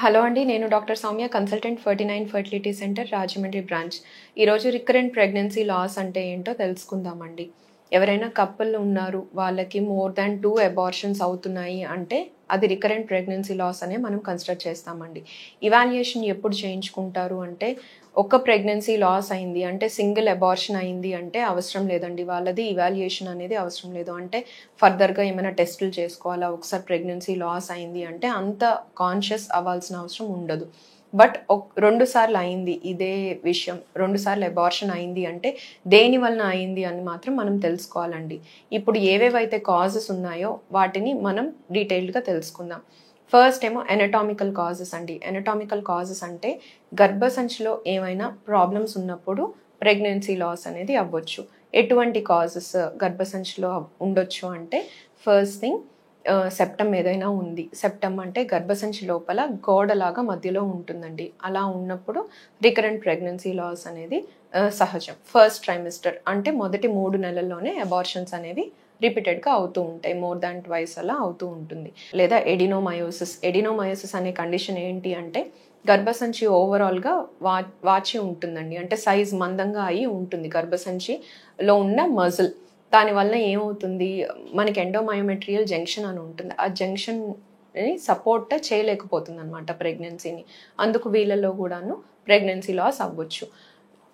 Hello అండి. నేను doctor Soumya, consultant 49 fertility centre, Rajahmundry branch. ఈరోజు రికరెంట్ ప్రెగ్నెన్సీ లాస్ అంటే ఏంటో తెలుసుకుందామండి. ఎవరైనా కపుల్ ఉన్నారు, వాళ్ళకి మోర్ దాన్ 2 అబార్షన్స్ అవుతున్నాయి అంటే అది రికరెంట్ ప్రెగ్నెన్సీ లాస్ అనే మనం కన్సిడర్ చేస్తామండి. ఇవాల్యుయేషన్ ఎప్పుడు చేయించుకుంటారు అంటే, ఒక ప్రెగ్నెన్సీ లాస్ అయింది అంటే, సింగిల్ అబార్షన్ అయింది అంటే అవసరం లేదండి. వాళ్ళది ఇవాల్యుయేషన్ అనేది అవసరం లేదు. అంటే ఫర్దర్‌గా ఏమైనా టెస్టులు చేసుకోవాలా, ఒకసారి ప్రెగ్నెన్సీ లాస్ అయింది అంటే అంత కాన్షియస్ అవ్వాల్సిన అవసరం ఉండదు. బట్ 2 సార్లు అయింది ఇదే విషయం, 2 సార్లు అబార్షన్ అయింది అంటే దేని వలన అయింది అని మాత్రం మనం తెలుసుకోవాలండి. ఇప్పుడు ఏవేవైతే కాజెస్ ఉన్నాయో వాటిని మనం డీటెయిల్డ్‌గా తెలుసుకుందాం. ఫస్ట్ ఏమో ఎనటామికల్ కాజెస్ అండి. ఎనటామికల్ కాజెస్ అంటే గర్భసంచిలో ఏమైనా ప్రాబ్లమ్స్ ఉన్నప్పుడు ప్రెగ్నెన్సీ లాస్ అనేది అవ్వచ్చు. ఎటువంటి కాజెస్ గర్భసంచిలో ఉండొచ్చు అంటే, ఫస్ట్ థింగ్ సెప్టమ్ ఏదైనా ఉంది. సెప్టమ్ అంటే గర్భసంచి లోపల గోడలాగా మధ్యలో ఉంటుందండి. అలా ఉన్నప్పుడు రికరెంట్ ప్రెగ్నెన్సీ లాస్ అనేది సహజం. ఫస్ట్ ట్రైమిస్టర్ అంటే మొదటి 3 నెలల్లోనే అబార్షన్స్ అనేవి రిపీటెడ్గా అవుతూ ఉంటాయి. మోర్ దాన్ ట్వైస్ అలా అవుతూ ఉంటుంది. లేదా ఎడినోమయోసిస్. ఎడినోమయోసిస్ అనే కండిషన్ ఏంటి అంటే, గర్భసంచి ఓవరాల్గా వాచి ఉంటుందండి. అంటే సైజ్ మందంగా అయి ఉంటుంది గర్భసంచిలో ఉన్న మజిల్. దానివల్ల ఏమవుతుంది, మనకి ఎండోమయోమెట్రియల్ జంక్షన్ అని ఉంటుంది. ఆ జంక్షన్ని సపోర్ట్ చేయలేకపోతుంది అనమాట ప్రెగ్నెన్సీని. అందుకు వీళ్ళలో కూడాను ప్రెగ్నెన్సీ లాస్ అవ్వచ్చు.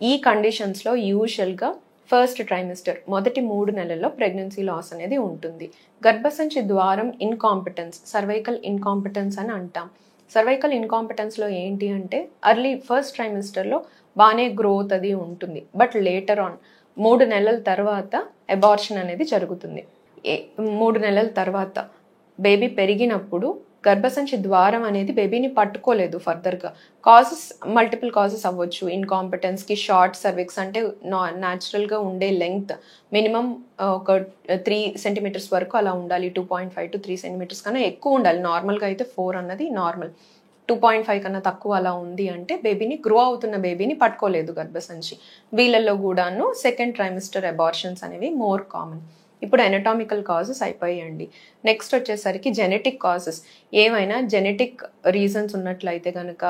ఈ కండిషన్స్లో యూజువల్గా ఫస్ట్ ట్రైమిస్టర్ మొదటి 3 నెలల్లో ప్రెగ్నెన్సీ లాస్ అనేది ఉంటుంది. గర్భసంచి ద్వారం ఇన్కాంపిటెన్స్, సర్వైకల్ ఇన్కాంపిటెన్స్ అని అంటాం. సర్వైకల్ ఇన్కాంపిటెన్స్లో ఏంటి అంటే, ఫస్ట్ ట్రైమిస్టర్లో బాగానే గ్రోత్ అది ఉంటుంది. బట్ లేటర్ ఆన్ 3 నెలల తర్వాత అబార్షన్ అనేది జరుగుతుంది. 3 నెలల తర్వాత బేబీ పెరిగినప్పుడు గర్భసంచి ద్వారం అనేది బేబీని పట్టుకోలేదు ఫర్దర్గా. మల్టిపుల్ కాజెస్ అవ్వచ్చు. ఇన్కాంపిటెన్స్కి షార్ట్ సర్విక్స్ అంటే న్యాచురల్గా ఉండే లెంగ్త్ మినిమం ఒక 3 సెంటీమీటర్స్ వరకు అలా ఉండాలి. 2.5 to 3 సెంటీమీటర్స్ కన్నా ఎక్కువ ఉండాలి. నార్మల్గా అయితే 4 అన్నది నార్మల్. 2.5 కన్నా తక్కువ అలా ఉంది అంటే బేబీని, గ్రో అవుతున్న బేబీని పట్టుకోలేదు గర్భసంచి. వీళ్ళల్లో కూడాను సెకండ్ ట్రైమిస్టర్ అబార్షన్స్ అనేవి మోర్ కామన్. ఇప్పుడు ఎనటామికల్ కాజెస్ అయిపోయాయండి. నెక్స్ట్ వచ్చేసరికి జెనెటిక్ కాజెస్. ఏమైనా జెనెటిక్ రీజన్స్ ఉన్నట్లయితే కనుక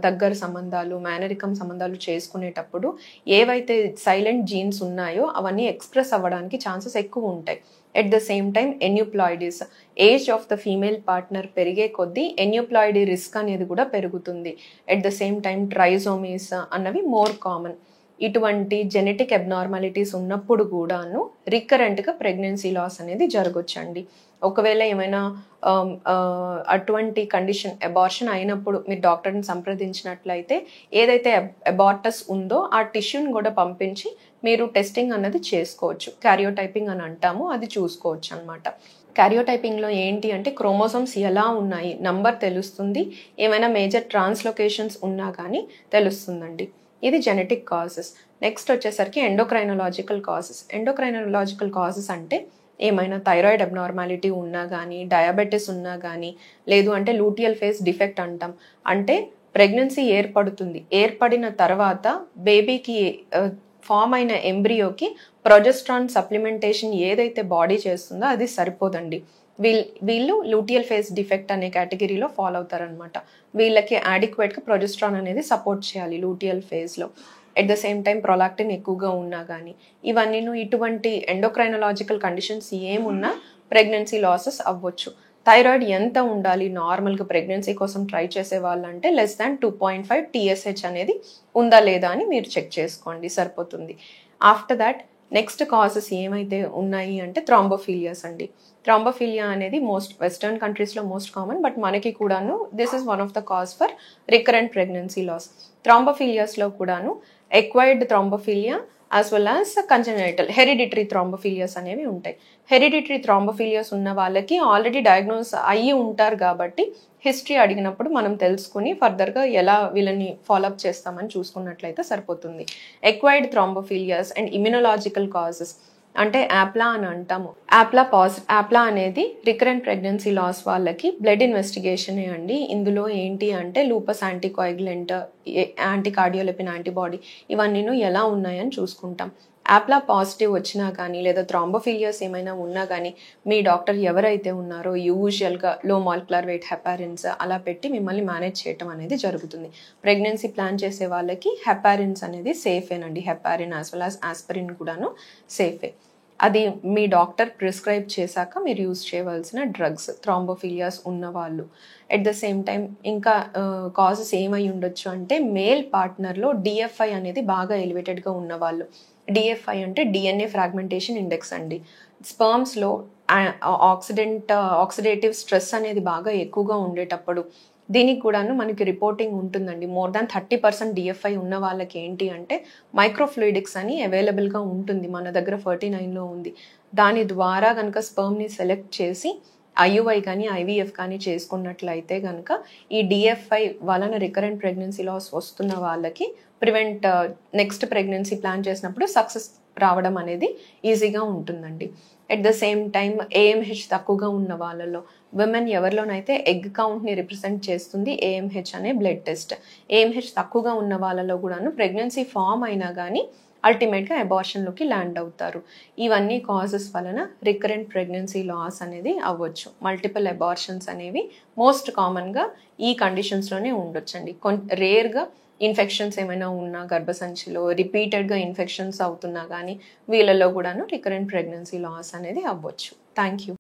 దగ్గర సంబంధాలు, మేనరికం సంబంధాలు చేసుకునేటప్పుడు ఏవైతే సైలెంట్ జీన్స్ ఉన్నాయో అవన్నీ ఎక్స్ప్రెస్ అవ్వడానికి ఛాన్సెస్ ఎక్కువ ఉంటాయి. At the same time aneuploidies, age of the female partner పెరిగే కొద్దీ ఎన్యూప్లాయిడీ రిస్క్ అనేది కూడా పెరుగుతుంది. At the same time trisomies అన్నవి మోర్ కామన్. ఇటువంటి జెనెటిక్ అబ్నార్మాలిటీస్ ఉన్నప్పుడు కూడాను రికరెంట్గా ప్రెగ్నెన్సీ లాస్ అనేది జరగొచ్చండి. ఒకవేళ ఏమైనా అటువంటి కండిషన్ అబార్షన్ అయినప్పుడు మీరు డాక్టర్ని సంప్రదించినట్లయితే ఏదైతే అబార్టస్ ఉందో ఆ టిష్యూని కూడా పంపించి మీరు టెస్టింగ్ అన్నది చేసుకోవచ్చు. క్యారియోటైపింగ్ అని అంటాము, అది చూసుకోవచ్చు అనమాట. క్యారియోటైపింగ్లో ఏంటి అంటే, క్రోమోసోమ్స్ ఎలా ఉన్నాయి నంబర్ తెలుస్తుంది, ఏమైనా మేజర్ ట్రాన్స్లొకేషన్స్ ఉన్నా కానీ తెలుస్తుందండి. ఇది జెనెటిక్ కాజెస్. నెక్స్ట్ వచ్చేసరికి ఎండోక్రైనలాజికల్ కాజెస్. ఎండోక్రైనలాజికల్ కాజెస్ అంటే ఏమైనా థైరాయిడ్ అబ్నార్మాలిటీ ఉన్నా కానీ, డయాబెటీస్ ఉన్నా కానీ, లేదు అంటే లూటియల్ ఫేజ్ డిఫెక్ట్ అంటాం. అంటే ప్రెగ్నెన్సీ ఏర్పడిన తర్వాత బేబీకి ఫామ్ అయిన ఎంబ్రియోకి ప్రొజెస్ట్రాన్ సప్లిమెంటేషన్ ఏదైతే బాడీ చేస్తుందో అది సరిపోదండి. వీళ్ళు లూటియల్ ఫేజ్ డిఫెక్ట్ అనే కేటగిరీలో ఫాలో అవుతారనమాట. వీళ్ళకి యాడిక్వేట్గా ప్రొజెస్ట్రాన్ అనేది సపోర్ట్ చేయాలి లూటియల్ ఫేజ్లో. At the same time prolactin ఎక్కువగా ఉన్నా కానీ, ఇవన్నీ ఇటువంటి ఎండోక్రైనలాజికల్ కండిషన్స్ ఏమున్నా ప్రెగ్నెన్సీ లాసెస్ అవ్వచ్చు. థైరాయిడ్ ఎంత ఉండాలి నార్మల్గా ప్రెగ్నెన్సీ కోసం ట్రై చేసే వాళ్ళంటే లెస్ దాన్ 2.5 TSH అనేది ఉందా లేదా అని మీరు చెక్ చేసుకోండి, సరిపోతుంది. ఆఫ్టర్ దాట్ నెక్స్ట్ కాజెస్ ఏమైతే ఉన్నాయి అంటే థ్రాంబోఫీలియాస్ అండి. థ్రాంబోఫీలియా అనేది వెస్టర్న్ కంట్రీస్లో మోస్ట్ కామన్, బట్ మనకి కూడాను this is one of the cause for recurrent pregnancy loss. థ్రాంబోఫీలియాస్లో కూడాను acquired thrombophilia as well as congenital hereditary thrombophilias అనేవి ఉంటాయి. హెరిడిటరీ థ్రాంబోఫీలియాస్ ఉన్న వాళ్ళకి ఆల్రెడీ డయాగ్నోస్ అయ్యి ఉంటారు కాబట్టి హిస్టరీ అడిగినప్పుడు మనం తెలుసుకుని ఫర్దర్గా ఎలా వీళ్ళని ఫాలోఅప్ చేస్తామని చూసుకున్నట్లయితే సరిపోతుంది. ఎక్వైర్డ్ థ్రాంబోఫీలియాస్ అండ్ ఇమ్యునలాజికల్ కాజెస్ అంటే యాప్లా అని అంటాము. యాప్లా అనేది రికరెంట్ ప్రెగ్నెన్సీ లాస్ వాళ్ళకి బ్లడ్ ఇన్వెస్టిగేషనే అండి. ఇందులో ఏంటి అంటే లూపస్ యాంటీకోయాగులెంట్, యాంటీకార్డియోలెపిన్ యాంటీబాడీ ఇవన్నీ ఎలా ఉన్నాయని చూసుకుంటాం. యాప్లా పాజిటివ్ వచ్చినా కానీ లేదా థ్రాంబోఫిలియాస్ ఏమైనా ఉన్నా కానీ మీ డాక్టర్ ఎవరైతే ఉన్నారో యూజువల్గా లో మాలిక్యులర్ వెయిట్ హెపారిన్స్ అలా పెట్టి మిమ్మల్ని మేనేజ్ చేయటం అనేది జరుగుతుంది. ప్రెగ్నెన్సీ ప్లాన్ చేసే వాళ్ళకి హెపారిన్స్ అనేది సేఫేనండి. Heparin as well as aspirin కూడాను సేఫే. అది మీ డాక్టర్ ప్రిస్క్రైబ్ చేశాక మీరు యూజ్ చేయవలసిన డ్రగ్స్ థ్రాంబోఫిలియాస్ ఉన్నవాళ్ళు. ఎట్ ద సేమ్ టైం ఇంకా కాజెస్ ఏమై ఉండొచ్చు అంటే మేల్ పార్ట్నర్లో డిఎఫ్ఐ అనేది బాగా ఎలివేటెడ్గా ఉన్నవాళ్ళు. డిఎఫ్ఐ అంటే డిఎన్ఏ ఫ్రాగ్మెంటేషన్ ఇండెక్స్ అండి. స్పర్మ్స్లో ఆక్సిడేటివ్ స్ట్రెస్ అనేది బాగా ఎక్కువగా ఉండేటప్పుడు దీనికి కూడాను మనకి రిపోర్టింగ్ ఉంటుందండి. మోర్ దాన్ 30% డిఎఫ్ఐ ఉన్న వాళ్ళకి ఏంటి అంటే మైక్రోఫ్లూయిడిక్స్ అని అవైలబుల్గా ఉంటుంది. మన దగ్గర 49లో ఉంది. దాని ద్వారా కనుక స్పర్మ్ని సెలెక్ట్ చేసి ఐయుఐ కానీ ఐవీఎఫ్ కానీ చేసుకున్నట్లయితే కనుక ఈ డిఎఫ్ఐ వలన రికరెంట్ ప్రెగ్నెన్సీ లాస్ వస్తున్న వాళ్ళకి నెక్స్ట్ ప్రెగ్నెన్సీ ప్లాన్ చేసినప్పుడు సక్సెస్ రావడం అనేది ఈజీగా ఉంటుందండి. At the same time AMH తక్కువగా ఉన్న వాళ్ళలో విమెన్ ఎవరిలోనైతే ఎగ్ కౌంట్ని రిప్రజెంట్ చేస్తుంది ఏఎంహెచ్ అనే బ్లడ్ టెస్ట్. ఏఎంహెచ్ తక్కువగా ఉన్న వాళ్ళలో కూడాను ప్రెగ్నెన్సీ ఫామ్ అయినా కానీ అల్టిమేట్గా అబార్షన్లోకి ల్యాండ్ అవుతారు. ఇవన్నీ కాజెస్ వలన రికరెంట్ ప్రెగ్నెన్సీ లాస్ అనేది అవ్వచ్చు. మల్టిపుల్ అబార్షన్స్ అనేవి మోస్ట్ కామన్గా ఈ కండిషన్స్లోనే ఉండొచ్చండి. రేర్గా ఇన్ఫెక్షన్స్ ఏమైనా ఉన్నా గర్భసంచిలో రిపీటెడ్గా ఇన్ఫెక్షన్స్ అవుతున్నా కానీ వీళ్ళలో కూడాను రికరెంట్ ప్రెగ్నెన్సీ లాస్ అనేది అవ్వచ్చు. Thank you.